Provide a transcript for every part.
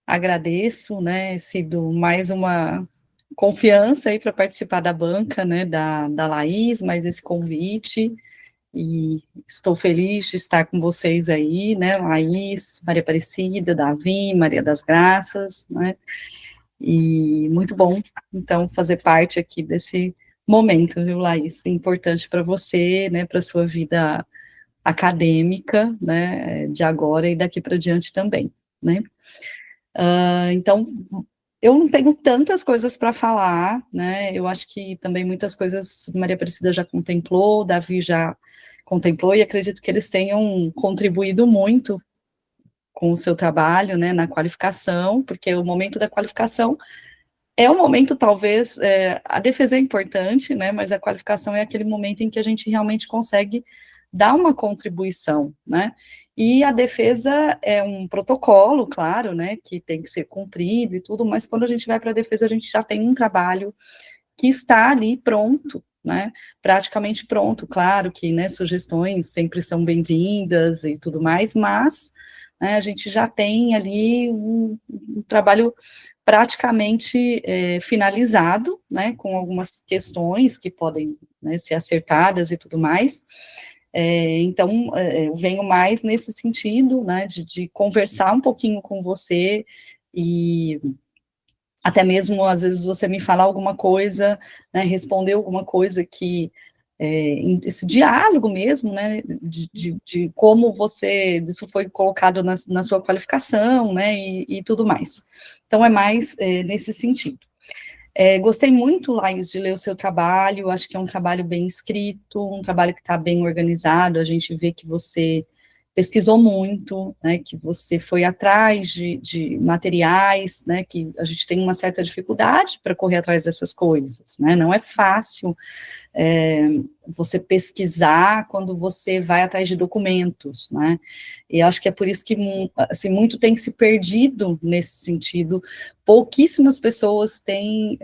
Agradeço, né, sido mais uma confiança aí para participar da banca, né, da Laís, mais esse convite, e estou feliz de estar com vocês aí, né, Laís, Maria Aparecida, Davi, Maria das Graças, né, e muito bom, então, fazer parte aqui desse momento, viu, Laís, importante para você, né, para a sua vida acadêmica, né, de agora e daqui para diante também, né. Então, eu não tenho tantas coisas para falar, né, eu acho que também muitas coisas Maria Aparecida já contemplou, Davi já contemplou, e acredito que eles tenham contribuído muito com o seu trabalho, né, na qualificação, porque o momento da qualificação é um momento, talvez, a defesa é importante, né, mas a qualificação é aquele momento em que a gente realmente consegue dar uma contribuição, né, e a defesa é um protocolo, claro, né, que tem que ser cumprido e tudo, mas quando a gente vai para a defesa, a gente já tem um trabalho que está ali pronto, né, praticamente pronto, claro que, né, sugestões sempre são bem-vindas e tudo mais, mas, né, a gente já tem ali um trabalho praticamente finalizado, né, com algumas questões que podem, né, ser acertadas e tudo mais, então, eu venho mais nesse sentido, né, de conversar um pouquinho com você, e até mesmo, às vezes, você me falar alguma coisa, né, responder alguma coisa que, esse diálogo mesmo, né, de como isso foi colocado na sua qualificação, né, e tudo mais. Então, é mais nesse sentido. Gostei muito, Laís, de ler o seu trabalho, acho que é um trabalho bem escrito, um trabalho que está bem organizado, a gente vê que você pesquisou muito, né, que você foi atrás de materiais, né, que a gente tem uma certa dificuldade para correr atrás dessas coisas, né, não é fácil você pesquisar quando você vai atrás de documentos, né, e acho que é por isso que, assim, muito tem se perdido nesse sentido, pouquíssimas pessoas têm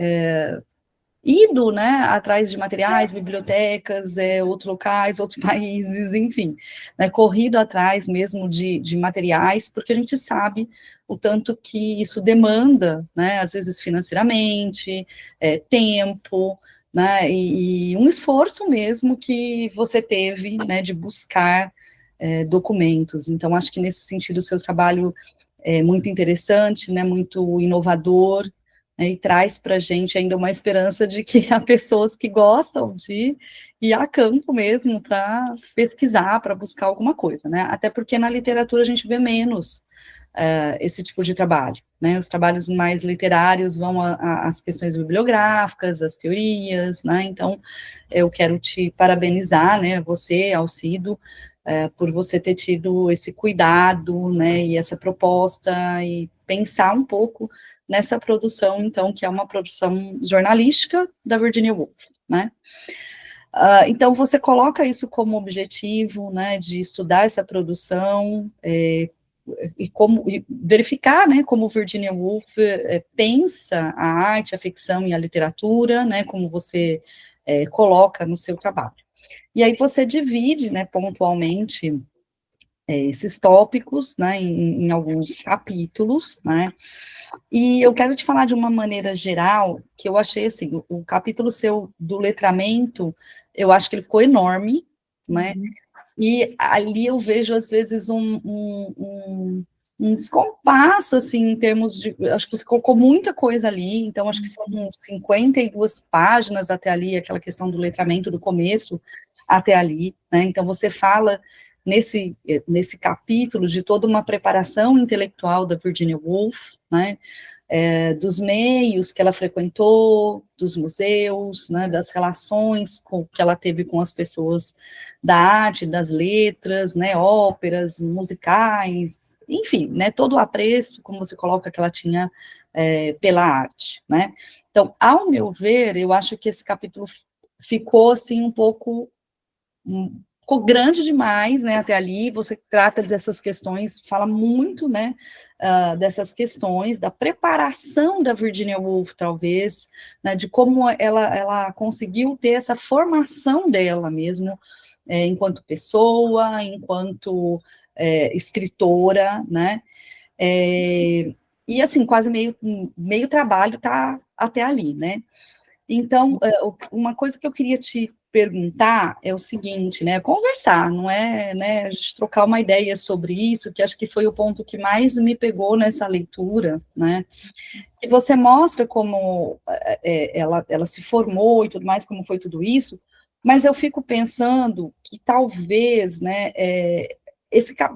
ido, né, atrás de materiais, bibliotecas, outros locais, outros países, enfim, né, corrido atrás mesmo de materiais, porque a gente sabe o tanto que isso demanda, né, às vezes financeiramente, tempo, né, e um esforço mesmo que você teve, né, de buscar documentos. Então, acho que nesse sentido o seu trabalho é muito interessante, né, muito inovador, né, e traz para a gente ainda uma esperança de que há pessoas que gostam de ir a campo mesmo para pesquisar, para buscar alguma coisa, né, até porque na literatura a gente vê menos esse tipo de trabalho, né, os trabalhos mais literários vão às questões bibliográficas, às teorias, né, então eu quero te parabenizar, né, você, Alcido, por você ter tido esse cuidado, né, e essa proposta, e pensar um pouco nessa produção, então, que é uma produção jornalística da Virginia Woolf, né. Então, você coloca isso como objetivo, né, de estudar essa produção, e verificar, né, como Virginia Woolf pensa a arte, a ficção e a literatura, né, como você coloca no seu trabalho. E aí você divide, né, pontualmente esses tópicos, né, em alguns capítulos, né, e eu quero te falar de uma maneira geral, que eu achei, assim, o capítulo seu do letramento, eu acho que ele ficou enorme, né, e ali eu vejo, às vezes, um descompasso, assim, em termos de, acho que você colocou muita coisa ali, então acho que são 52 páginas até ali, aquela questão do letramento do começo até ali, né, então você fala nesse capítulo de toda uma preparação intelectual da Virginia Woolf, né, dos meios que ela frequentou, dos museus, né, das relações que ela teve com as pessoas da arte, das letras, né, óperas, musicais, enfim, né, todo o apreço, como você coloca, que ela tinha pela arte, né. Então, ao meu ver, eu acho que esse capítulo ficou, assim, um pouco ficou grande demais, né, até ali, você trata dessas questões, fala muito, né, dessas questões, da preparação da Virginia Woolf, talvez, né, de como ela conseguiu ter essa formação dela mesmo, enquanto pessoa, enquanto escritora, né? E assim, quase meio trabalho tá até ali, né? Então, uma coisa que eu queria te perguntar é o seguinte, né? Conversar, não é, né? A gente trocar uma ideia sobre isso, que acho que foi o ponto que mais me pegou nessa leitura, né? E você mostra como ela se formou e tudo mais, como foi tudo isso, mas eu fico pensando que talvez, né?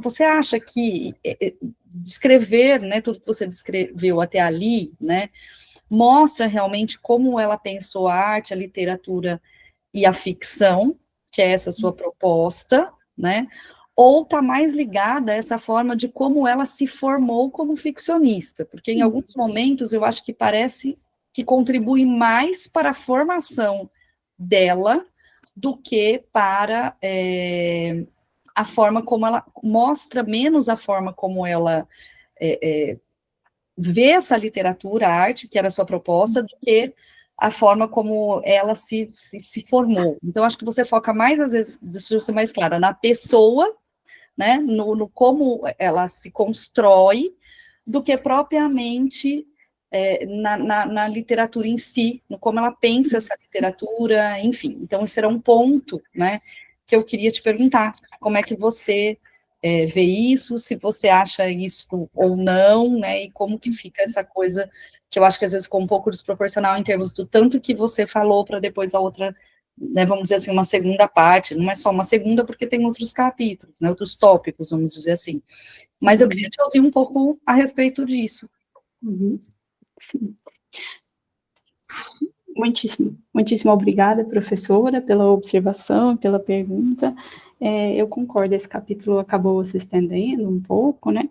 Você acha que descrever, né? Tudo que você descreveu até ali, né? Mostra realmente como ela pensou a arte, a literatura e a ficção, que é essa sua proposta, né? Ou está mais ligada a essa forma de como ela se formou como ficcionista, porque em alguns momentos eu acho que parece que contribui mais para a formação dela do que para a forma como ela mostra menos a forma como ela ver essa literatura, a arte, que era a sua proposta, do que a forma como ela se formou. Então, acho que você foca mais, às vezes, deixa eu ser mais clara, na pessoa, né, no como ela se constrói, do que propriamente na literatura em si, no como ela pensa essa literatura, enfim. Então, esse era um ponto, né, que eu queria te perguntar, como é que você vê isso, se você acha isso ou não, né, e como que fica essa coisa, que eu acho que às vezes ficou um pouco desproporcional em termos do tanto que você falou para depois a outra, né, vamos dizer assim, uma segunda parte, não é só uma segunda porque tem outros capítulos, né, outros tópicos, vamos dizer assim. Mas eu queria te ouvir um pouco a respeito disso. Sim. Muitíssimo obrigada, professora, pela observação, pela pergunta. Eu concordo, esse capítulo acabou se estendendo um pouco, né?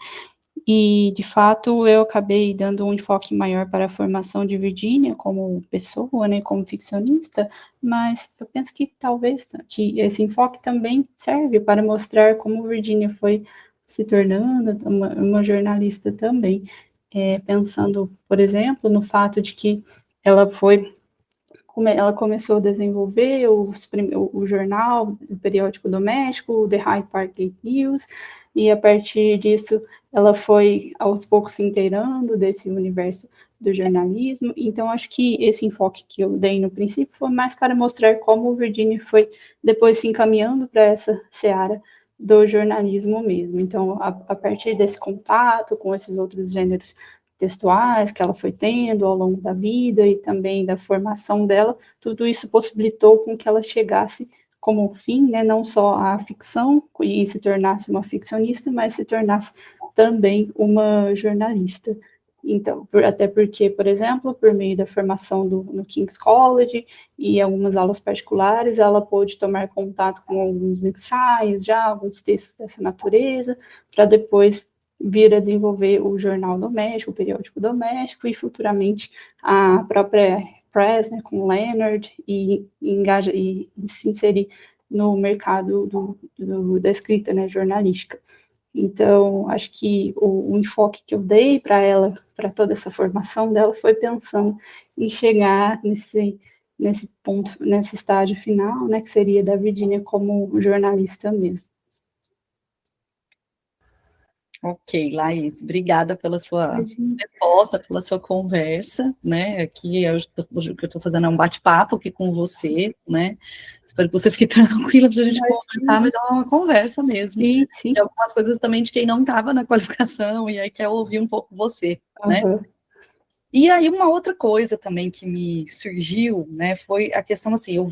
E, de fato, eu acabei dando um enfoque maior para a formação de Virginia como pessoa, né, como ficcionista, mas eu penso que talvez que esse enfoque também serve para mostrar como Virginia foi se tornando uma jornalista também, pensando, por exemplo, no fato de que ela começou a desenvolver o jornal, o periódico doméstico, o The Hyde Park Gate News, e a partir disso ela foi aos poucos se inteirando desse universo do jornalismo. Então, acho que esse enfoque que eu dei no princípio foi mais para mostrar como o Virginia foi depois se encaminhando para essa seara do jornalismo mesmo. Então, a partir desse contato com esses outros gêneros textuais que ela foi tendo ao longo da vida e também da formação dela, tudo isso possibilitou com que ela chegasse como fim, né, não só a ficção e se tornasse uma ficcionista, mas se tornasse também uma jornalista. Então, até porque, por exemplo, por meio da formação no King's College e algumas aulas particulares, ela pôde tomar contato com alguns ensaios, já alguns textos dessa natureza, para depois vir a desenvolver o jornal doméstico, o periódico doméstico e futuramente a própria Press, né, com Leonard, e se inserir no mercado da escrita, né, jornalística. Então, acho que o enfoque que eu dei para ela, para toda essa formação dela, foi pensando em chegar nesse ponto, nesse estágio final, né, que seria da Virginia como jornalista mesmo. Ok, Laís, obrigada pela sua resposta, pela sua conversa, né? Aqui o que eu estou fazendo é um bate-papo aqui com você, né? Espero que você fique tranquila para a gente conversar, mas é uma conversa mesmo. Sim, sim. E algumas coisas também de quem não estava na qualificação e aí quer ouvir um pouco você, né? E aí uma outra coisa também que me surgiu, né, foi a questão assim, eu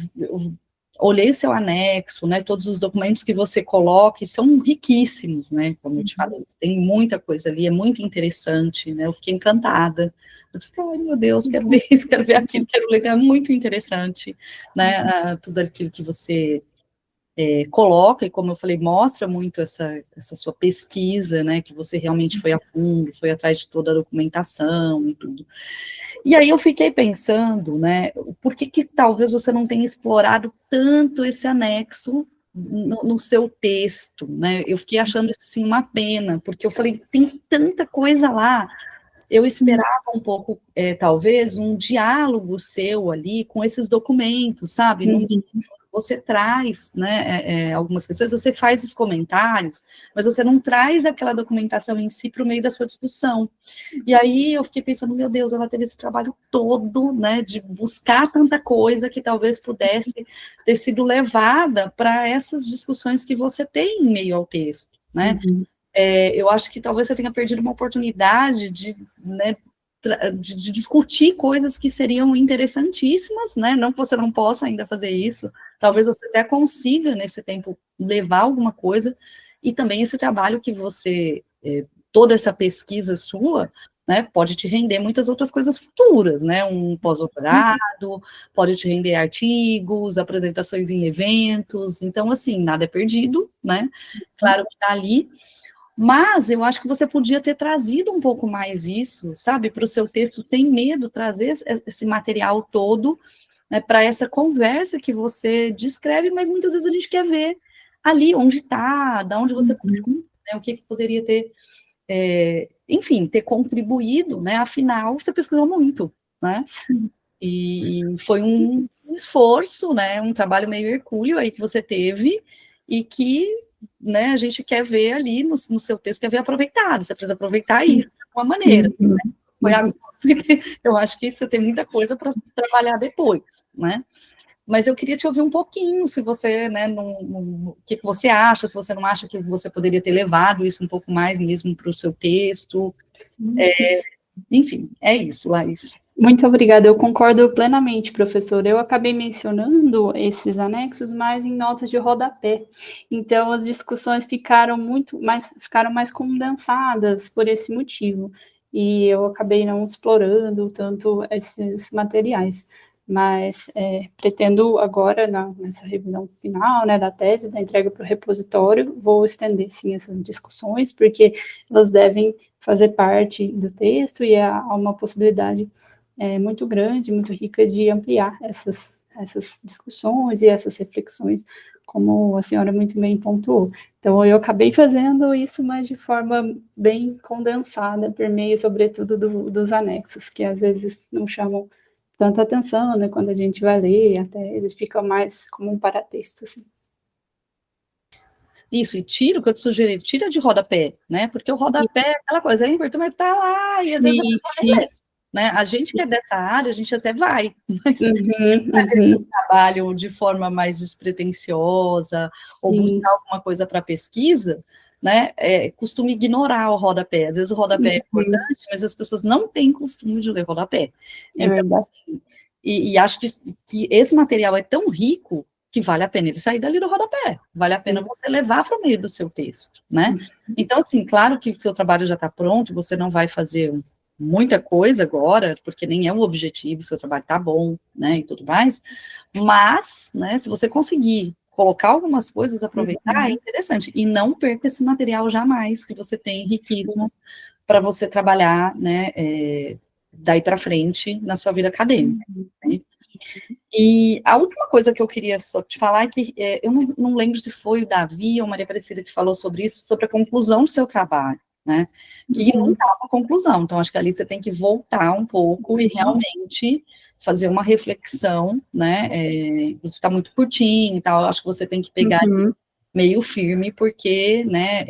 olhei o seu anexo, né, todos os documentos que você coloca, e são riquíssimos, né, como eu te falei, tem muita coisa ali, é muito interessante, né, eu fiquei encantada, eu falei, ai meu Deus, quero ver isso, quero ver aquilo, quero ler, é muito interessante, né, tudo aquilo que você coloca, e como eu falei, mostra muito essa sua pesquisa, né, que você realmente foi a fundo, foi atrás de toda a documentação e tudo. E aí eu fiquei pensando, né, por que talvez você não tenha explorado tanto esse anexo no seu texto, né, eu fiquei achando isso, assim, uma pena, porque eu falei, tem tanta coisa lá, eu esperava um pouco, talvez, um diálogo seu ali com esses documentos, sabe, você traz, né, algumas questões, você faz os comentários, mas você não traz aquela documentação em si para o meio da sua discussão. E aí eu fiquei pensando, meu Deus, ela teve esse trabalho todo, né, de buscar tanta coisa que talvez pudesse ter sido levada para essas discussões que você tem em meio ao texto, né? Eu acho que talvez você tenha perdido uma oportunidade de, né, de discutir coisas que seriam interessantíssimas, né? Não que você não possa ainda fazer isso, talvez você até consiga, nesse tempo, levar alguma coisa, e também esse trabalho que você, toda essa pesquisa sua, né, pode te render muitas outras coisas futuras, né? Um pós-doutorado, pode te render artigos, apresentações em eventos, então, assim, nada é perdido, né? Claro que está ali, mas eu acho que você podia ter trazido um pouco mais isso, sabe, para o seu texto, sem medo, trazer esse material todo, né, para essa conversa que você descreve, mas muitas vezes a gente quer ver ali onde está, da onde você puxou, né, o que poderia ter, enfim, ter contribuído, né, afinal, você pesquisou muito, né, e foi um esforço, né, um trabalho meio hercúleo aí que você teve, e que, né, a gente quer ver ali no seu texto, quer ver aproveitado, você precisa aproveitar isso de alguma maneira, né? Foi agora, eu acho que você tem muita coisa para trabalhar depois, né? Mas eu queria te ouvir um pouquinho, se você, né, o que você acha, se você não acha que você poderia ter levado isso um pouco mais mesmo para o seu texto, enfim, é isso, Laís. Muito obrigada, eu concordo plenamente, professor. Eu acabei mencionando esses anexos mais em notas de rodapé. Então, as discussões ficaram mais condensadas por esse motivo. E eu acabei não explorando tanto esses materiais. Mas pretendo agora, nessa revisão final, né, da tese, da entrega para o repositório, vou estender, sim, essas discussões, porque elas devem fazer parte do texto e há uma possibilidade muito grande, muito rica de ampliar essas discussões e essas reflexões, como a senhora muito bem pontuou. Então, eu acabei fazendo isso, mas de forma bem condensada, por meio, sobretudo, dos anexos, que às vezes não chamam tanta atenção, né, quando a gente vai ler, até eles ficam mais como um paratexto, assim. Isso, e tira o que eu te sugeri, tira de rodapé, né, porque o rodapé é aquela coisa, é importante, mas tá lá, e às vezes a pessoa nem lê, né, a gente que é dessa área, a gente até vai, mas esse trabalho de forma mais despretensiosa, ou buscar alguma coisa para pesquisa, né, costuma ignorar o rodapé, às vezes o rodapé é importante, mas as pessoas não têm costume de ler rodapé, então, assim, e acho que esse material é tão rico, que vale a pena ele sair dali do rodapé, vale a pena você levar para o meio do seu texto, né? Então, assim, claro que o seu trabalho já está pronto, você não vai fazer muita coisa agora, porque nem é o objetivo, o seu trabalho está bom, né, e tudo mais, mas, né, se você conseguir colocar algumas coisas, aproveitar, é interessante, e não perca esse material jamais, que você tem riquíssimo para você trabalhar, né, daí para frente na sua vida acadêmica, né? E a última coisa que eu queria só te falar é que eu não lembro se foi o Davi ou Maria Aparecida que falou sobre isso, sobre a conclusão do seu trabalho, né? Que não está uma conclusão, então acho que ali você tem que voltar um pouco e realmente fazer uma reflexão, né? Isso está muito curtinho e tal, acho que você tem que pegar meio firme, porque, né?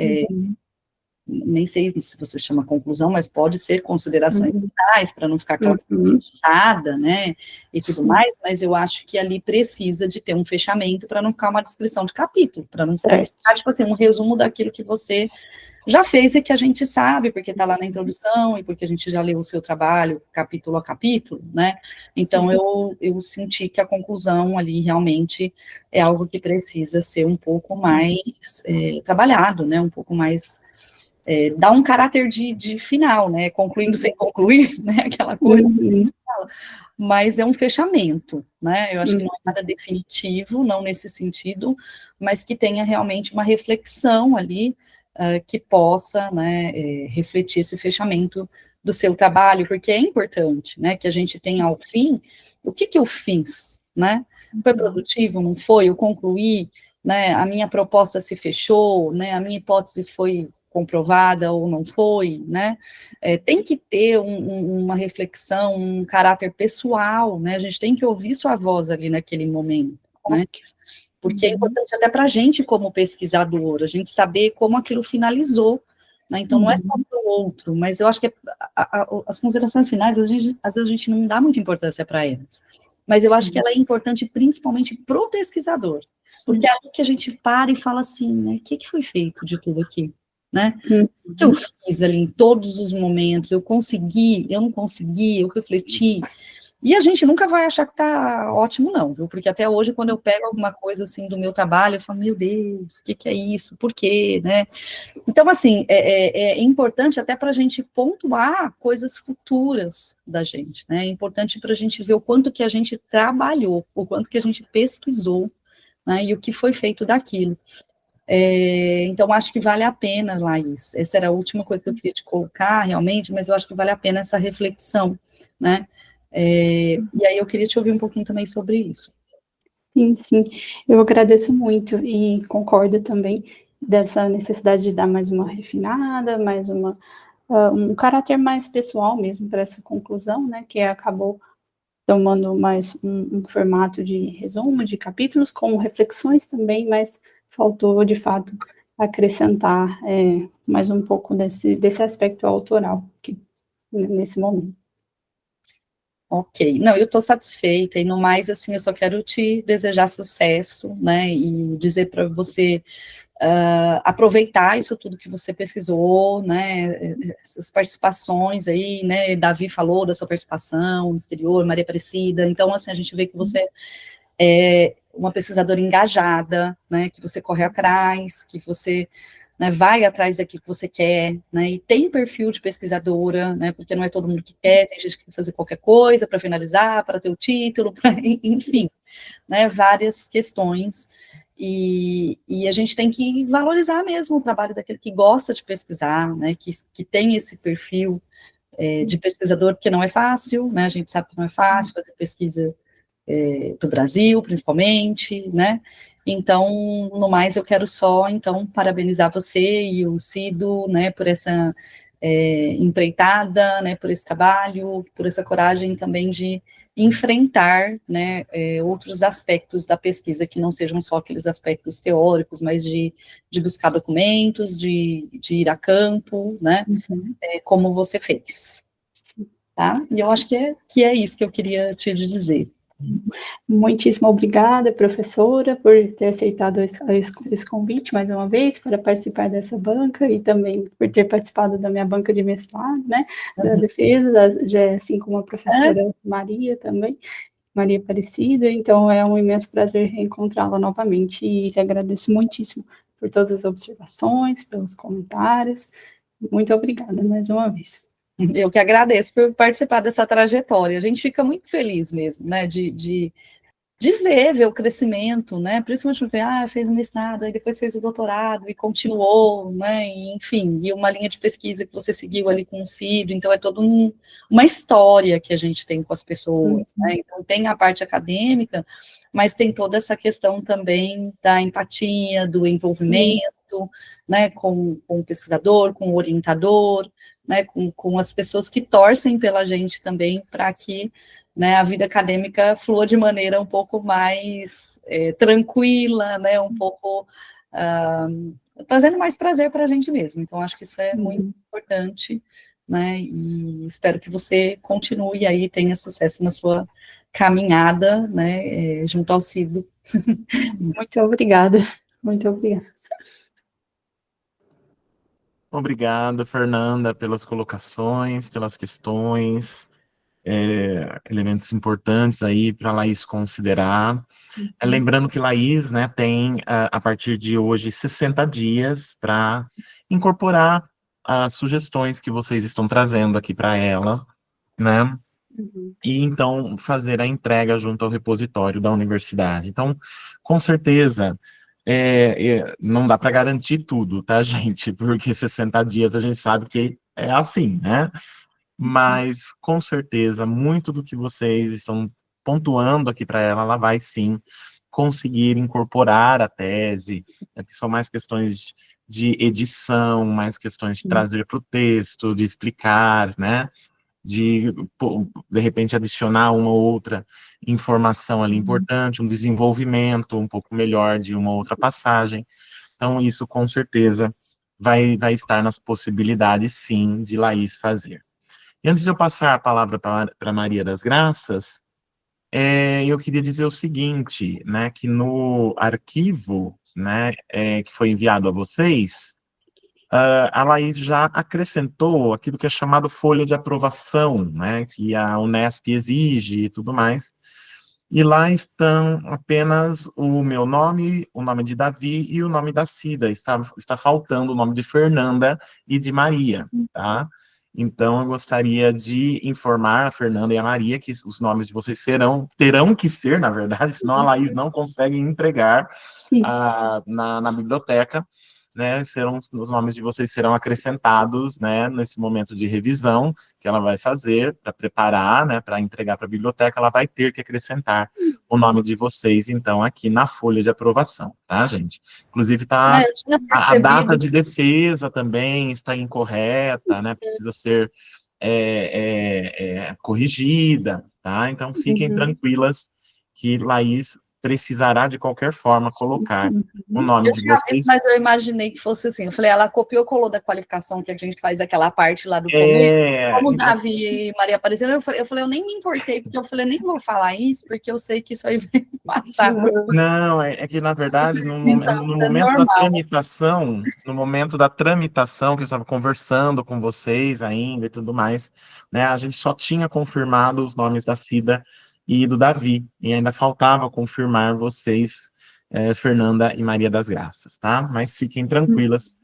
Nem sei se você chama conclusão, mas pode ser considerações finais, para não ficar aquela coisa fechada, né, e tudo mais, mas eu acho que ali precisa de ter um fechamento, para não ficar uma descrição de capítulo, para não ficar, tipo assim, um resumo daquilo que você já fez e que a gente sabe, porque está lá na introdução, e porque a gente já leu o seu trabalho, capítulo a capítulo, né, então eu senti que a conclusão ali realmente é algo que precisa ser um pouco mais trabalhado, né, um pouco mais dá um caráter de final, né, concluindo sem concluir, né, aquela coisa, mas é um fechamento, né, eu acho que não é nada definitivo, não nesse sentido, mas que tenha realmente uma reflexão ali, que possa, né, refletir esse fechamento do seu trabalho, porque é importante, né, que a gente tenha ao fim, o que eu fiz, né, foi produtivo, não foi, eu concluí, né, a minha proposta se fechou, né, a minha hipótese foi comprovada ou não foi, né, tem que ter uma reflexão, um caráter pessoal, né, a gente tem que ouvir sua voz ali naquele momento, né? Porque é importante até para a gente, como pesquisador, a gente saber como aquilo finalizou, né? Então, não é só para o outro, mas eu acho que as considerações finais, às vezes a gente não dá muita importância para elas, mas eu acho que ela é importante principalmente para o pesquisador, porque é ali que a gente para e fala assim, né? O que foi feito de tudo aqui, né? O que eu fiz ali em todos os momentos, eu consegui, eu não consegui, eu refleti. E a gente nunca vai achar que tá ótimo, não, viu? Porque até hoje, quando eu pego alguma coisa assim do meu trabalho, eu falo, meu Deus, o que é isso? Por quê? Né? Então, assim, é importante até para a gente pontuar coisas futuras da gente, né? É importante para a gente ver o quanto que a gente trabalhou, o quanto que a gente pesquisou, né? E o que foi feito daquilo. Então, acho que vale a pena, Laís. Essa era a última coisa que eu queria te colocar, realmente, mas eu acho que vale a pena essa reflexão, né? E aí eu queria te ouvir um pouquinho também sobre isso. Sim, sim, eu agradeço muito e concordo também dessa necessidade de dar mais uma refinada, mais um caráter mais pessoal mesmo para essa conclusão, né, que acabou tomando mais um formato de resumo de capítulos, com reflexões também, mas faltou, de fato, acrescentar mais um pouco desse aspecto autoral nesse momento. Ok, não, eu estou satisfeita, e no mais, assim, eu só quero te desejar sucesso, né, e dizer para você aproveitar isso tudo que você pesquisou, né, essas participações aí, né, Davi falou da sua participação no exterior, Maria Aparecida, então, assim, a gente vê que você é uma pesquisadora engajada, né, que você corre atrás, que você, né, vai atrás daquilo que você quer, né, e tem perfil de pesquisadora, né, porque não é todo mundo que quer, tem gente que quer fazer qualquer coisa para finalizar, para ter o título, enfim, né, várias questões, e a gente tem que valorizar mesmo o trabalho daquele que gosta de pesquisar, né, que tem esse perfil de pesquisador, porque não é fácil, né, a gente sabe que não é fácil fazer pesquisa do Brasil, principalmente, né? Então, no mais, eu quero só, então, parabenizar você e o Cido, né, por essa empreitada, né, por esse trabalho, por essa coragem também de enfrentar, né, outros aspectos da pesquisa que não sejam só aqueles aspectos teóricos, mas de buscar documentos, de ir a campo, né, como você fez, tá? E eu acho que é isso que eu queria te dizer. Muitíssimo obrigada, professora, por ter aceitado esse convite mais uma vez para participar dessa banca e também por ter participado da minha banca de mestrado, né, da defesa, assim como a professora Maria também, Maria Aparecida, então é um imenso prazer reencontrá-la novamente e te agradeço muitíssimo por todas as observações, pelos comentários, muito obrigada mais uma vez. Eu que agradeço por participar dessa trajetória. A gente fica muito feliz mesmo, né, de ver o crescimento, né, principalmente ver, fez o mestrado, aí depois fez o doutorado e continuou, né, e, enfim, e uma linha de pesquisa que você seguiu ali com o Ciro, então é toda uma história que a gente tem com as pessoas, né, então tem a parte acadêmica, mas tem toda essa questão também da empatia, do envolvimento, né, com o pesquisador, com o orientador, né, com as pessoas que torcem pela gente também, para que, né, a vida acadêmica flua de maneira um pouco mais tranquila, né, um pouco trazendo mais prazer para a gente mesmo. Então, acho que isso é muito importante, né, e espero que você continue aí, tenha sucesso na sua caminhada, né, junto ao Cido. Muito obrigada, muito obrigada. Obrigado, Fernanda, pelas colocações, pelas questões, elementos importantes aí para a Laís considerar. Lembrando que Laís, né, tem, a partir de hoje, 60 dias para incorporar as sugestões que vocês estão trazendo aqui para ela, né? E então fazer a entrega junto ao repositório da universidade. Então, com certeza, não dá para garantir tudo, tá, gente? Porque 60 dias a gente sabe que é assim, né? Mas, com certeza, muito do que vocês estão pontuando aqui para ela, ela vai sim conseguir incorporar a tese, que são mais questões de edição, mais questões de trazer para o texto, de explicar, né? de repente, adicionar uma ou outra informação ali importante, um desenvolvimento um pouco melhor de uma outra passagem. Então, isso, com certeza, vai estar nas possibilidades, sim, de Laís fazer. E antes de eu passar a palavra para Maria das Graças, eu queria dizer o seguinte, né, que no arquivo, né, que foi enviado a vocês, a Laís já acrescentou aquilo que é chamado folha de aprovação, né, que a Unesp exige e tudo mais, e lá estão apenas o meu nome, o nome de Davi e o nome da Cida. Está faltando o nome de Fernanda e de Maria, tá? Então, eu gostaria de informar a Fernanda e a Maria que os nomes de vocês terão que ser, na verdade, senão a Laís não consegue entregar na biblioteca, né, os nomes de vocês serão acrescentados, né, nesse momento de revisão que ela vai fazer para preparar, né, para entregar para a biblioteca, ela vai ter que acrescentar o nome de vocês, então, aqui na folha de aprovação, tá, gente? Inclusive, a data de defesa também está incorreta, né, precisa ser corrigida, tá? Então, fiquem tranquilas que Laís precisará, de qualquer forma, colocar o nome de vocês. Mas eu imaginei que fosse assim. Eu falei, ela copiou, colou da qualificação que a gente faz aquela parte lá do começo. Como Davi e Maria Aparecida, eu falei, eu nem me importei, porque eu falei, nem vou falar isso, porque eu sei que isso aí vai passar. Não, é que, na verdade, no momento da tramitação, que eu estava conversando com vocês ainda e tudo mais, né, a gente só tinha confirmado os nomes da Cida e do Davi, e ainda faltava confirmar vocês, Fernanda e Maria das Graças, tá? Mas fiquem tranquilas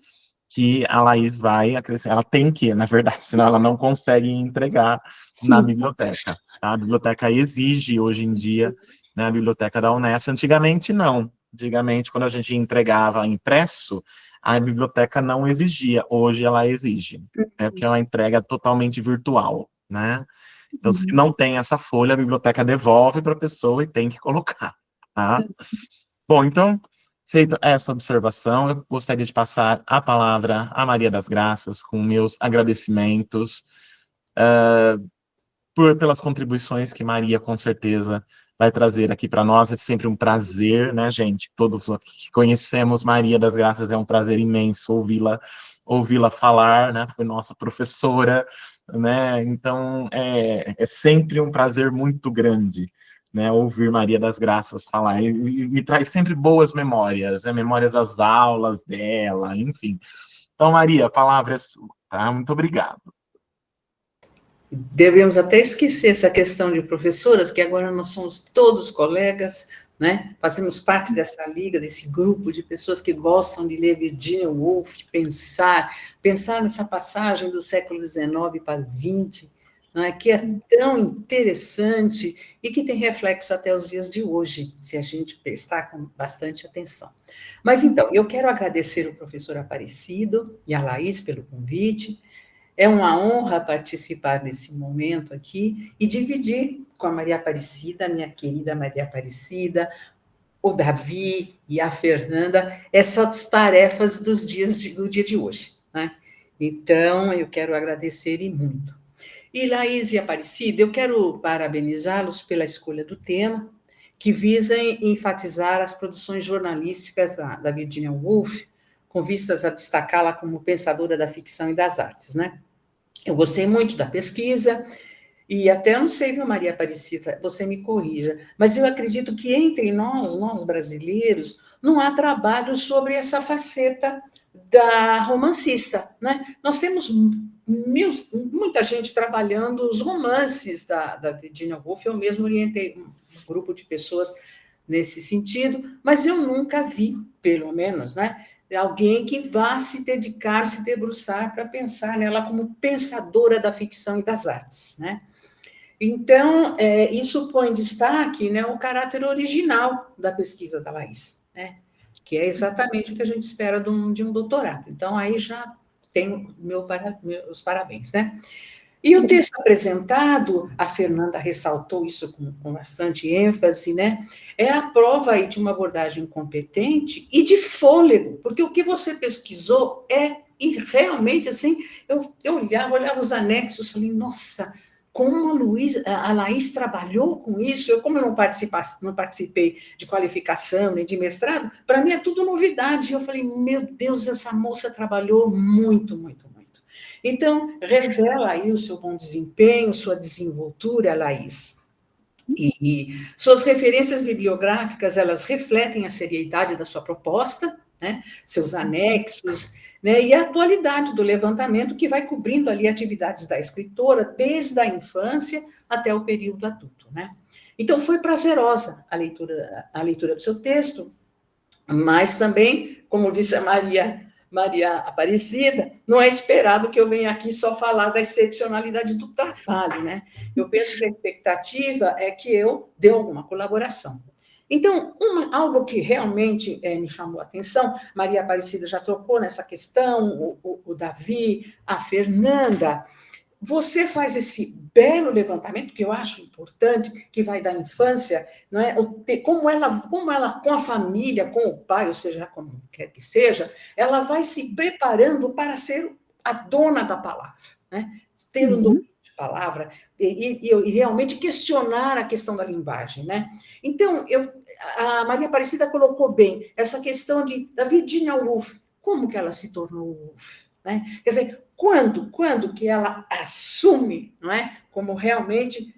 que a Laís vai acrescentar, ela tem que, na verdade, senão ela não consegue entregar na biblioteca, tá? A biblioteca exige, hoje em dia, né, a biblioteca da Unesp, antigamente não, antigamente, quando a gente entregava impresso, a biblioteca não exigia, hoje ela exige, né, porque é uma entrega totalmente virtual, né? Então, se não tem essa folha, a biblioteca devolve para a pessoa e tem que colocar, tá? Bom, então, feita essa observação, eu gostaria de passar a palavra a Maria das Graças com meus agradecimentos pelas contribuições que Maria, com certeza, vai trazer aqui para nós. É sempre um prazer, né, gente? Todos que conhecemos Maria das Graças, é um prazer imenso ouvi-la falar, né? Foi nossa professora, né? Então, é sempre um prazer muito grande, né, ouvir Maria das Graças falar, e me traz sempre boas memórias, né, memórias das aulas dela, enfim. Então, Maria, a palavra é sua, tá? Muito obrigado. Devemos até esquecer essa questão de professoras, que agora nós somos todos colegas, né? Fazemos parte dessa liga, desse grupo de pessoas que gostam de ler Virginia Woolf, de pensar nessa passagem do século XIX para o XX, não é? Que é tão interessante e que tem reflexo até os dias de hoje, se a gente prestar com bastante atenção. Mas, então, eu quero agradecer o professor Aparecido e a Laís pelo convite. É uma honra participar desse momento aqui e dividir com a Maria Aparecida, minha querida Maria Aparecida, o Davi e a Fernanda, essas tarefas do dia de hoje, né? Então, eu quero agradecer e muito. E Laís e Aparecida, eu quero parabenizá-los pela escolha do tema, que visa enfatizar as produções jornalísticas da Virginia Woolf, com vistas a destacá-la como pensadora da ficção e das artes, né? Eu gostei muito da pesquisa, e até não sei, viu, Maria Aparecida, você me corrija, mas eu acredito que entre nós brasileiros, não há trabalho sobre essa faceta da romancista, né? Nós temos muita gente trabalhando os romances da Virginia Woolf, eu mesmo orientei um grupo de pessoas nesse sentido, mas eu nunca vi, pelo menos, né, alguém que vá se dedicar, se debruçar para pensar nela como pensadora da ficção e das artes, né? Então, isso põe em destaque, né, o caráter original da pesquisa da Laís, né, que é exatamente o que a gente espera de um doutorado. Então, aí já tenho meus parabéns, né? E o texto apresentado, a Fernanda ressaltou isso com bastante ênfase, né? É a prova aí de uma abordagem competente e de fôlego, porque o que você pesquisou e realmente, assim, eu olhava os anexos, falei, nossa, como a Laís trabalhou com isso, como eu não participei de qualificação nem de mestrado, para mim é tudo novidade. Eu falei, meu Deus, essa moça trabalhou muito, muito, muito. Então, revela aí o seu bom desempenho, sua desenvoltura, Laís. E suas referências bibliográficas, elas refletem a seriedade da sua proposta, né? Seus anexos, né? E a atualidade do levantamento, que vai cobrindo ali atividades da escritora, desde a infância até o período adulto, né? Então, foi prazerosa a leitura do seu texto, mas também, como disse a Maria Aparecida, não é esperado que eu venha aqui só falar da excepcionalidade do trabalho, né? Eu penso que a expectativa é que eu dê alguma colaboração. Então, algo que realmente me chamou a atenção, Maria Aparecida já trocou nessa questão, o Davi, a Fernanda, você faz esse belo levantamento, que eu acho importante, que vai da infância, não é? Como ela, com a família, com o pai, ou seja, como quer que seja, ela vai se preparando para ser a dona da palavra, né? Ter um domínio de palavra e realmente questionar a questão da linguagem, né? Então, a Maria Aparecida colocou bem essa questão da Virginia Woolf, como que ela se tornou Woolf, né? Quer dizer, quando que ela assume, não é, como realmente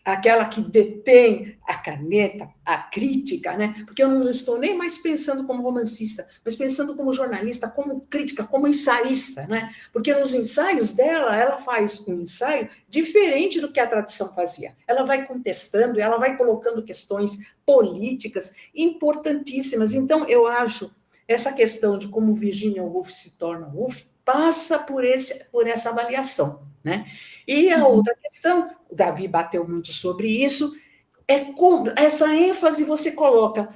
aquela que detém a caneta, a crítica, né? Porque eu não estou nem mais pensando como romancista, mas pensando como jornalista, como crítica, como ensaísta, né? Porque nos ensaios dela, ela faz um ensaio diferente do que a tradição fazia. Ela vai contestando, ela vai colocando questões políticas importantíssimas. Então, eu acho essa questão de como Virginia Woolf se torna Woolf passa por essa avaliação, né? E a outra questão, o Davi bateu muito sobre isso, é como essa ênfase você coloca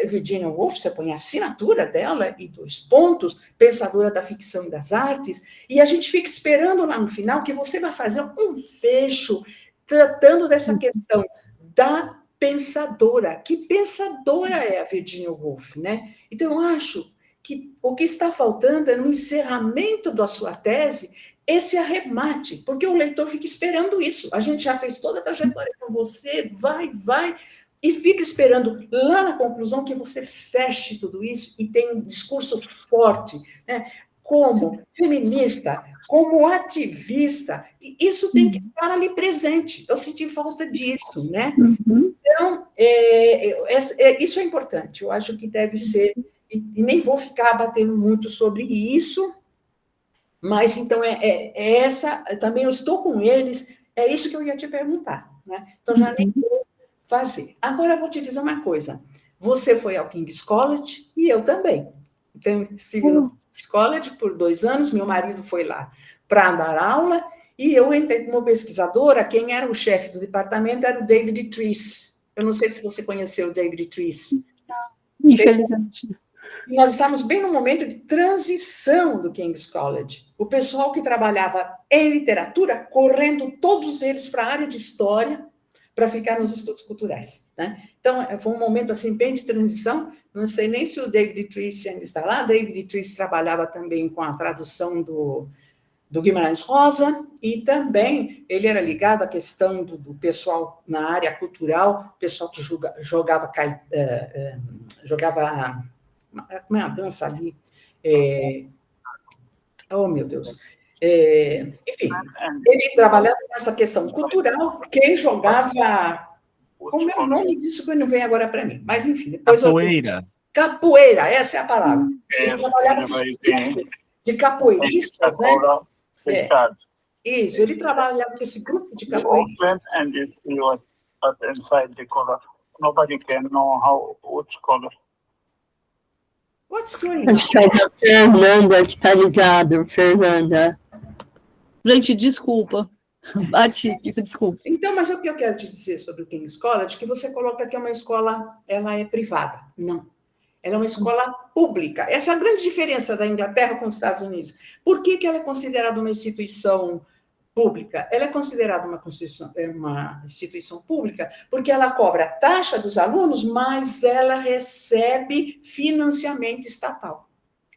Virginia Woolf, você põe a assinatura dela e 2 pontos, pensadora da ficção e das artes, e a gente fica esperando lá no final que você vai fazer um fecho tratando dessa questão da pensadora. Que pensadora é a Virginia Woolf, né? Então, eu acho que o que está faltando é, no encerramento da sua tese, esse arremate, porque o leitor fica esperando isso. A gente já fez toda a trajetória com você, vai, e fica esperando lá na conclusão que você feche tudo isso e tenha um discurso forte, né? Como feminista, como ativista, e isso tem que estar ali presente. Eu senti falta disso, né? Então, isso é importante, eu acho que deve ser, e nem vou ficar batendo muito sobre isso, mas, então, essa, também eu estou com eles, é isso que eu ia te perguntar, né? Então, já nem vou fazer. Agora, eu vou te dizer uma coisa, você foi ao King's College e eu também. Então, estive no King's College por 2 anos, meu marido foi lá para dar aula, e eu entrei como pesquisadora, quem era o chefe do departamento era o David Treece. Eu não sei se você conheceu o David Treece. Infelizmente. E nós estávamos bem no momento de transição do King's College. O pessoal que trabalhava em literatura, correndo todos eles para a área de história, para ficar nos estudos culturais, né? Então, foi um momento assim, bem de transição. Não sei nem se o David Treece ainda está lá. David Treece trabalhava também com a tradução do Guimarães Rosa, e também ele era ligado à questão do pessoal na área cultural, pessoal que jogava como é a dança ali? Oh, meu Deus. Enfim, ele trabalhava nessa questão cultural, quem jogava... Como é o nome disso que não vem agora para mim? Mas, enfim, depois... Capoeira. Capoeira, essa é a palavra. Ele trabalhava de capoeiristas, né? Isso, ele trabalhava com esse grupo de capoeiristas. Nobody can know which color. What's going on? Acho que é a Fernanda que está ligado, Fernanda. Gente, desculpa. Bati, desculpa. Então, mas o que eu quero te dizer sobre o King's College é que você coloca que é uma escola, ela é privada. Não. Ela é uma escola pública. Essa é a grande diferença da Inglaterra com os Estados Unidos. Por que ela é considerada uma instituição pública? Ela é considerada uma instituição pública porque ela cobra a taxa dos alunos, mas ela recebe financiamento estatal.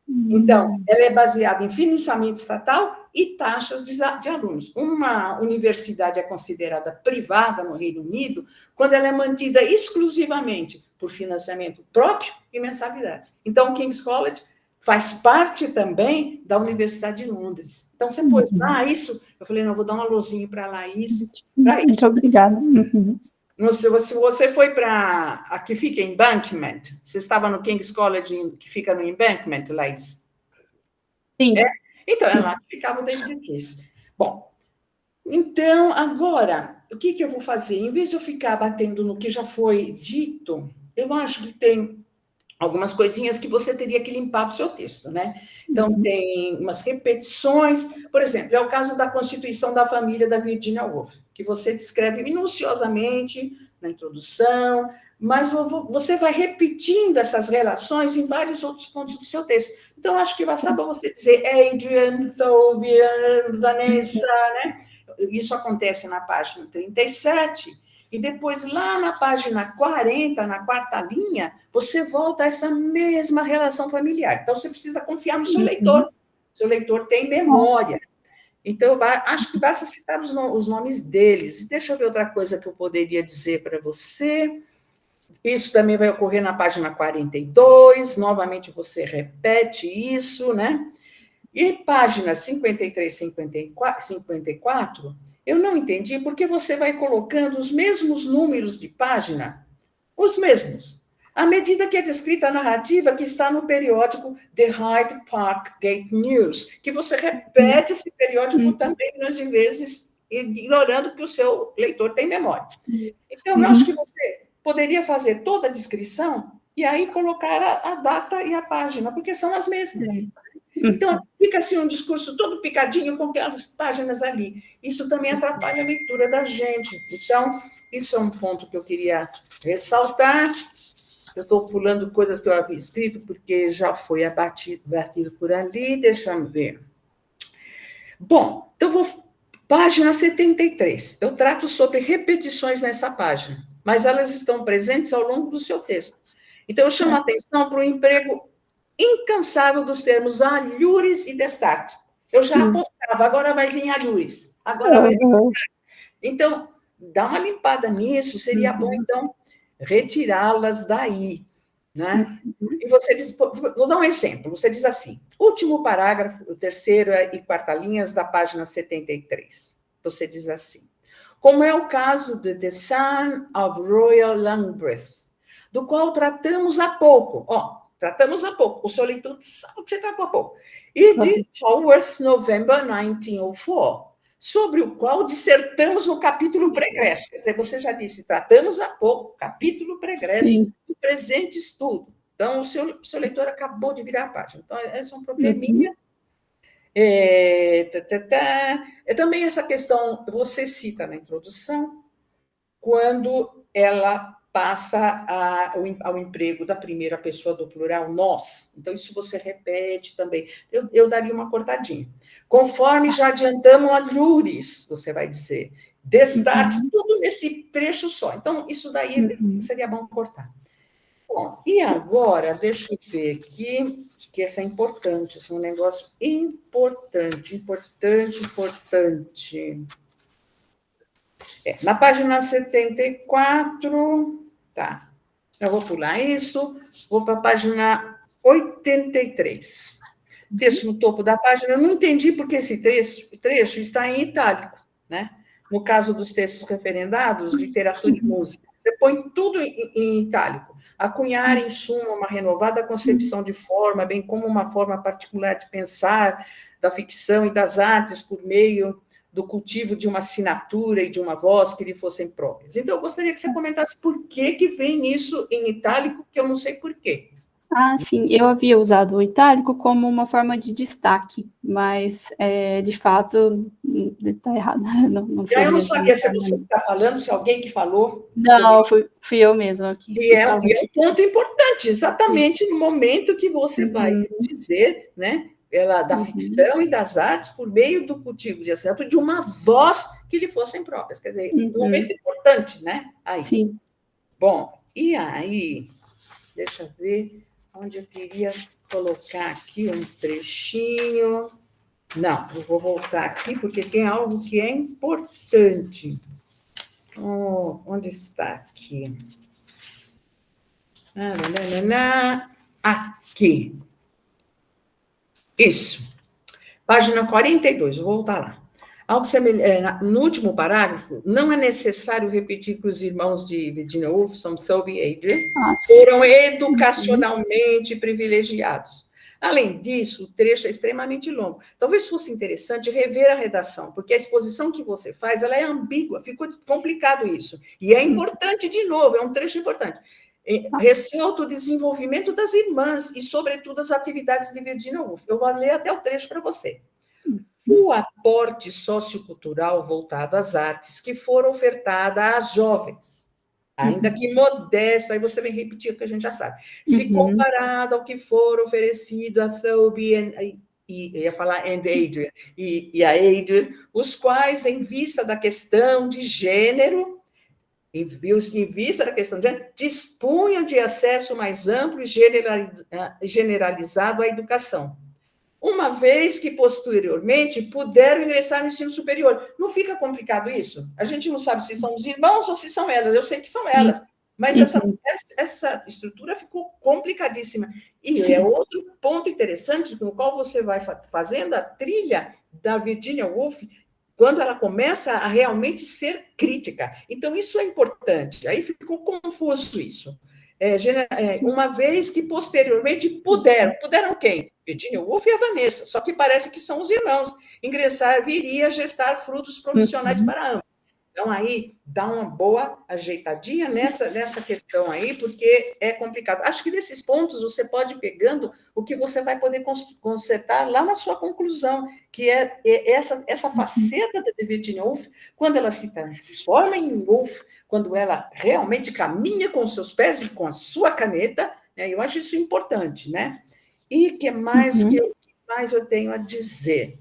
Então, ela é baseada em financiamento estatal e taxas de alunos. Uma universidade é considerada privada no Reino Unido quando ela é mantida exclusivamente por financiamento próprio e mensalidades. Então, o King's College faz parte também da Universidade de Londres. Então, você pôs lá isso, eu falei, não, vou dar um alôzinho para a Laís, para isso. Muito obrigada. Uhum. Se você foi para a que fica em Embankment, você estava no King's College, que fica no Embankment, Laís? Sim. É? Então, é lá que ficava o David Case. Bom, então, agora, o que eu vou fazer? Em vez de eu ficar batendo no que já foi dito, eu acho que tem algumas coisinhas que você teria que limpar do seu texto, né? Então, tem umas repetições, por exemplo, é o caso da Constituição da Família da Virginia Woolf, que você descreve minuciosamente na introdução, mas você vai repetindo essas relações em vários outros pontos do seu texto. Então, acho que bastava você dizer Adrian, Tobias, Vanessa, né? Isso acontece na página 37, e depois, lá na página 40, na quarta linha, você volta a essa mesma relação familiar. Então, você precisa confiar no seu leitor. O seu leitor tem memória. Então, acho que basta citar os nomes deles. E deixa eu ver outra coisa que eu poderia dizer para você. Isso também vai ocorrer na página 42. Novamente, você repete isso, né? E página 53, 54, eu não entendi porque você vai colocando os mesmos números de página, os mesmos, à medida que é descrita a narrativa que está no periódico The Hyde Park Gate News, que você repete esse periódico também milhões de vezes, ignorando que o seu leitor tem memória. Então, eu acho que você poderia fazer toda a descrição e aí colocar a data e a página, porque são as mesmas. Então, fica assim um discurso todo picadinho com aquelas páginas ali. Isso também atrapalha a leitura da gente. Então, isso é um ponto que eu queria ressaltar. Eu estou pulando coisas que eu havia escrito, porque já foi batido por ali. Deixa eu ver. Bom, então página 73. Eu trato sobre repetições nessa página, mas elas estão presentes ao longo do seu texto. Então, eu chamo a atenção para o emprego incansável dos termos alhures e destarte. Eu já apostava, agora vai vir alhures, agora vai vir destarte. Então, dá uma limpada nisso, seria bom, então, retirá-las daí, né? E você diz, vou dar um exemplo, você diz assim, último parágrafo, o terceiro e quarta linhas da página 73, você diz assim, como é o caso de The Son of Royal Langbreath, do qual tratamos há pouco, tratamos há pouco, o seu leitor sabe que você tratou há pouco, e de Haworth, November 1904, sobre o qual dissertamos no capítulo pregresso. Quer dizer, você já disse, tratamos há pouco, capítulo pregresso, do presente estudo. Então, o seu leitor acabou de virar a página. Então, esse é um probleminha. Também essa questão, você cita na introdução, quando ela passa ao emprego da primeira pessoa do plural, nós. Então, isso você repete também. Eu daria uma cortadinha. Conforme já adiantamos alhures, você vai dizer. Destarte, tudo nesse trecho só. Então, isso daí seria bom cortar. Bom, e agora, deixa eu ver aqui, que essa é importante, esse é um negócio importante. Na página 74, tá, eu vou pular isso, vou para a página 83. Texto no topo da página, eu não entendi porque esse trecho está em itálico, né? No caso dos textos referendados, literatura e música. Você põe tudo em itálico. Acunhar, em suma, uma renovada concepção de forma, bem como uma forma particular de pensar da ficção e das artes por meio do cultivo de uma assinatura e de uma voz que lhe fossem próprias. Então, eu gostaria que você comentasse por que vem isso em itálico, que eu não sei por quê. Sim, eu havia usado o itálico como uma forma de destaque, mas, de fato, está errado. Não Eu não sabia assim, se você está falando, se alguém que falou. Não, fui eu mesma aqui. E é um ponto importante, exatamente no momento que você vai dizer, né, da ficção e das artes por meio do cultivo de assinatura de uma voz que lhe fossem próprias. Quer dizer, um momento importante, né? Aí. Sim. Bom, e aí, deixa eu ver onde eu queria colocar aqui um trechinho. Não, eu vou voltar aqui, porque tem algo que é importante. Oh, onde está aqui? Aqui. Isso. Página 42, vou voltar lá. No último parágrafo, não é necessário repetir que os irmãos de Virginia Woolf, são Thoby e Adrian, foram educacionalmente privilegiados. Além disso, o trecho é extremamente longo. Talvez fosse interessante rever a redação, porque a exposição que você faz, ela é ambígua, ficou complicado isso. E é importante, de novo, é um trecho importante. Ressalta o desenvolvimento das irmãs e, sobretudo, as atividades de Virginia Woolf. Eu vou ler até o trecho para você. O aporte sociocultural voltado às artes que foram ofertada às jovens, ainda que modesto, aí você vem repetir o que a gente já sabe, se comparado ao que for oferecido a Thoby e Adrian, e a Adrian, os quais, em vista da questão de gênero, dispunham de acesso mais amplo e generalizado à educação, uma vez que, posteriormente, puderam ingressar no ensino superior. Não fica complicado isso? A gente não sabe se são os irmãos ou se são elas. Eu sei que são elas, mas essa estrutura ficou complicadíssima. E é outro ponto interessante no qual você vai fazendo a trilha da Virginia Woolf quando ela começa a realmente ser crítica. Então, isso é importante. Aí ficou confuso isso. Uma vez que, posteriormente, puderam quem? Virginia Woolf e a Vanessa, só que parece que são os irmãos. Ingressar viria a gestar frutos profissionais para ambos. Então, aí, dá uma boa ajeitadinha nessa questão aí, porque é complicado. Acho que desses pontos você pode ir pegando o que você vai poder consertar lá na sua conclusão, que é essa faceta de Virginia Woolf, quando ela se transforma em Woolf, quando ela realmente caminha com os seus pés e com a sua caneta, né? Eu acho isso importante, né? E o que mais eu tenho a dizer?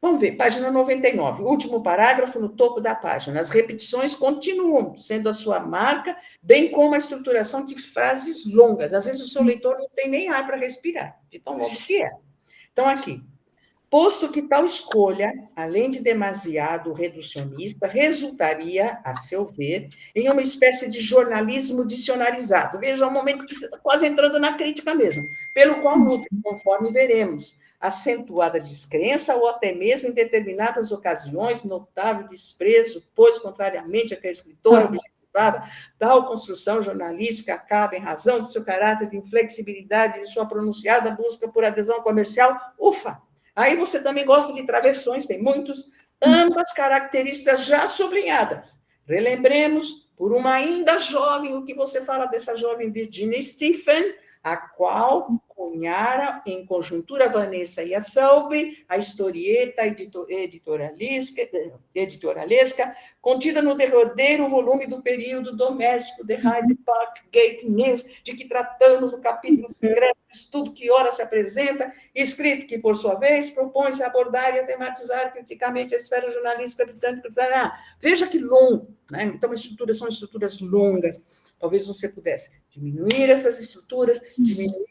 Vamos ver, página 99, último parágrafo no topo da página. As repetições continuam sendo a sua marca, bem como a estruturação de frases longas. Às vezes o seu leitor não tem nem ar para respirar, de tão longo que é. Então, aqui. Posto que tal escolha, além de demasiado reducionista, resultaria, a seu ver, em uma espécie de jornalismo dicionarizado. Veja, é um momento que você está quase entrando na crítica mesmo, pelo qual nutre, conforme veremos, acentuada descrença ou até mesmo, em determinadas ocasiões, notável desprezo, pois, contrariamente ao que a escritora objetivava, tal construção jornalística acaba, em razão do seu caráter de inflexibilidade e de sua pronunciada busca por adesão comercial, ufa! Aí você também gosta de travessões, tem muitos, ambas características já sublinhadas. Relembremos, por uma ainda jovem, o que você fala dessa jovem Virginia Stephen, a qual cunhara em conjuntura Vanessa e a Thoby, a historieta editorialesca, contida no derradeiro volume do período doméstico de Hyde Park Gate News, de que tratamos no capítulo secreto do estudo que ora se apresenta, escrito que, por sua vez, propõe-se abordar e tematizar criticamente a esfera jornalística britânica. Veja que longo, né? Então, são estruturas longas. Talvez você pudesse diminuir essas estruturas, diminuir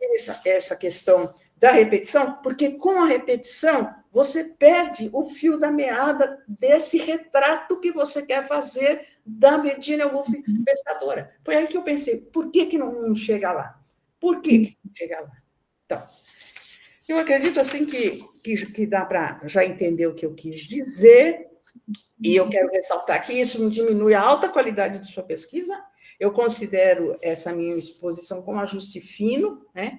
essa questão da repetição, porque com a repetição você perde o fio da meada desse retrato que você quer fazer da Virginia Woolf pensadora. Foi aí que eu pensei, por que não chega lá? Por que não chega lá? Então, eu acredito assim que dá para já entender o que eu quis dizer, e eu quero ressaltar que isso não diminui a alta qualidade de sua pesquisa. Eu considero essa minha exposição como um ajuste fino, né,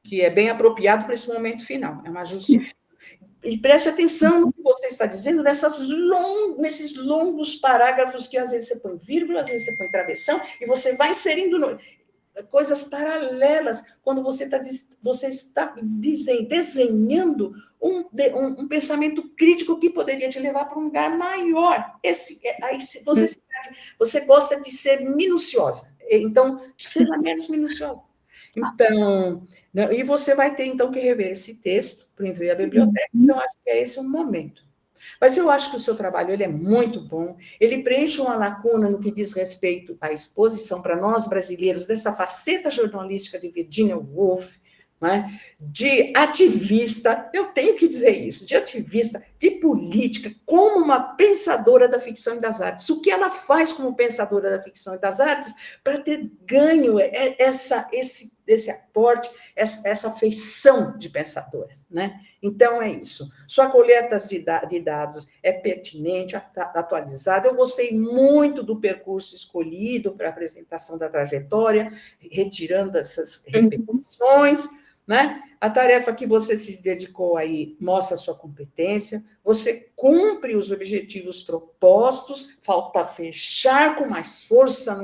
que é bem apropriado para esse momento final. É um ajuste fino. E preste atenção no que você está dizendo nesses longos parágrafos que às vezes você põe vírgula, às vezes você põe travessão, e você vai inserindo coisas paralelas quando você está desenhando um pensamento crítico que poderia te levar para um lugar maior. Você gosta de ser minuciosa, então seja menos minuciosa. Então, e você vai ter então que rever esse texto para enviar à biblioteca. Então, acho que esse é o momento. Mas eu acho que o seu trabalho ele é muito bom, ele preenche uma lacuna no que diz respeito à exposição para nós brasileiros dessa faceta jornalística de Virginia Woolf, né, de ativista, eu tenho que dizer isso, de ativista, de política, como uma pensadora da ficção e das artes. O que ela faz como pensadora da ficção e das artes para ter ganho esse aporte, essa feição de pensadora, né? Então, é isso. Sua coleta de dados é pertinente, atualizada. Eu gostei muito do percurso escolhido para a apresentação da trajetória, retirando essas repetições, né? A tarefa que você se dedicou aí mostra a sua competência, você cumpre os objetivos propostos, falta fechar com mais força,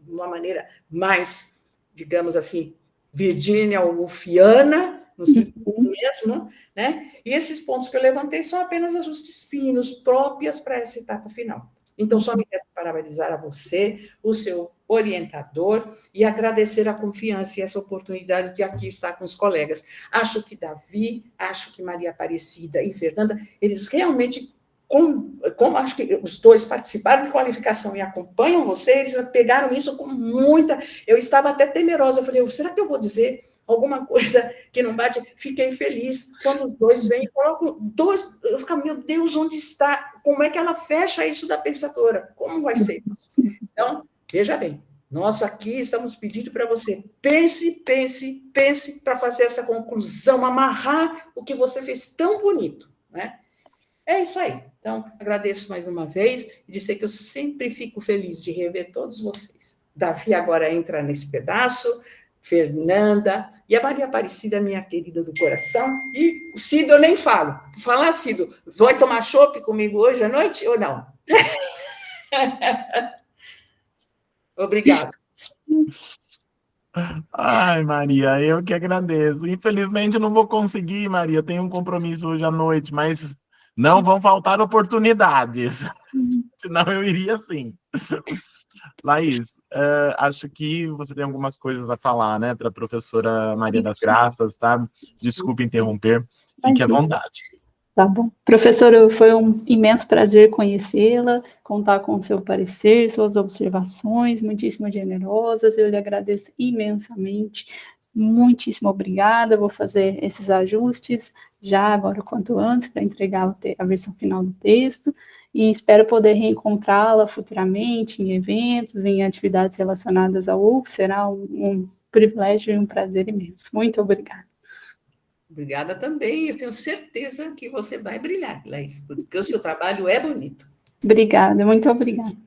numa maneira mais, digamos assim, Virginia Woolfiana, no sentido mesmo, né? E esses pontos que eu levantei são apenas ajustes finos, próprias para essa etapa final. Então, só me resta parabenizar a você, o seu orientador, e agradecer a confiança e essa oportunidade de aqui estar com os colegas. Acho que Davi, acho que Maria Aparecida e Fernanda, eles realmente, como acho que os dois participaram de qualificação e acompanham você, eles pegaram isso com muita... Eu estava até temerosa, eu falei, será que eu vou dizer alguma coisa que não bate? Fiquei feliz quando os dois vêm e colocam dois... Eu ficava, meu Deus, onde está? Como é que ela fecha isso da pensadora? Como vai ser isso? Então, veja bem, nós aqui estamos pedindo para você, pense para fazer essa conclusão, amarrar o que você fez tão bonito, né? É isso aí. Então, agradeço mais uma vez e dizer que eu sempre fico feliz de rever todos vocês. Davi agora entra nesse pedaço, Fernanda, e a Maria Aparecida, minha querida do coração, e o Cido eu nem falo. Vou falar, Cido, vai tomar chopp comigo hoje à noite ou não? Obrigada. Ai, Maria, eu que agradeço. Infelizmente eu não vou conseguir, Maria, tenho um compromisso hoje à noite, mas não vão faltar oportunidades, senão eu iria sim. Laís, acho que você tem algumas coisas a falar, né, para a professora Maria das Graças, tá? Desculpe interromper, fique à vontade. Tá bom. Professora, foi um imenso prazer conhecê-la, contar com o seu parecer, suas observações, muitíssimo generosas, eu lhe agradeço imensamente, muitíssimo obrigada, vou fazer esses ajustes já agora quanto antes, para entregar a versão final do texto, e espero poder reencontrá-la futuramente em eventos, em atividades relacionadas ao UF, será um privilégio e um prazer imenso. Muito obrigada. Obrigada também, eu tenho certeza que você vai brilhar, Laís, porque o seu trabalho é bonito. Obrigada, muito obrigada.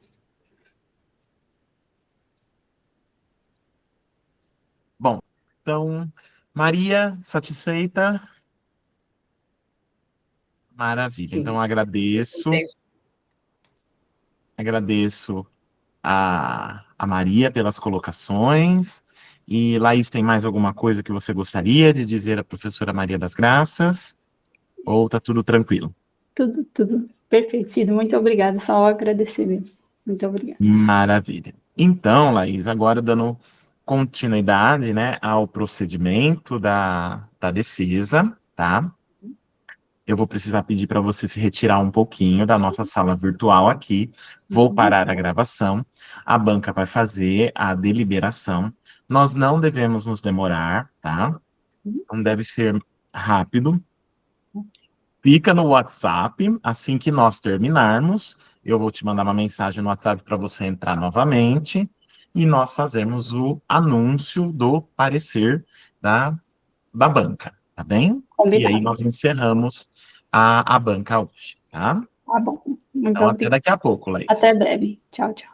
Bom, então, Maria, satisfeita? Maravilha, então agradeço a Maria pelas colocações. E, Laís, tem mais alguma coisa que você gostaria de dizer à professora Maria das Graças? Ou tá tudo tranquilo? Tudo perfeito, Cido. Muito obrigada, só agradecer mesmo. Muito obrigada. Maravilha. Então, Laís, agora dando continuidade, né, ao procedimento da defesa, tá? Eu vou precisar pedir para você se retirar um pouquinho da nossa sala virtual aqui. Vou parar a gravação. A banca vai fazer a deliberação. Nós não devemos nos demorar, tá? Então deve ser rápido. Fica no WhatsApp. Assim que nós terminarmos, eu vou te mandar uma mensagem no WhatsApp para você entrar novamente e nós fazermos o anúncio do parecer da banca, tá bem? Combinado. E aí nós encerramos a banca hoje, tá? Tá bom. Muito Então, obrigada. até daqui a pouco, Laís. Até breve. Tchau, tchau.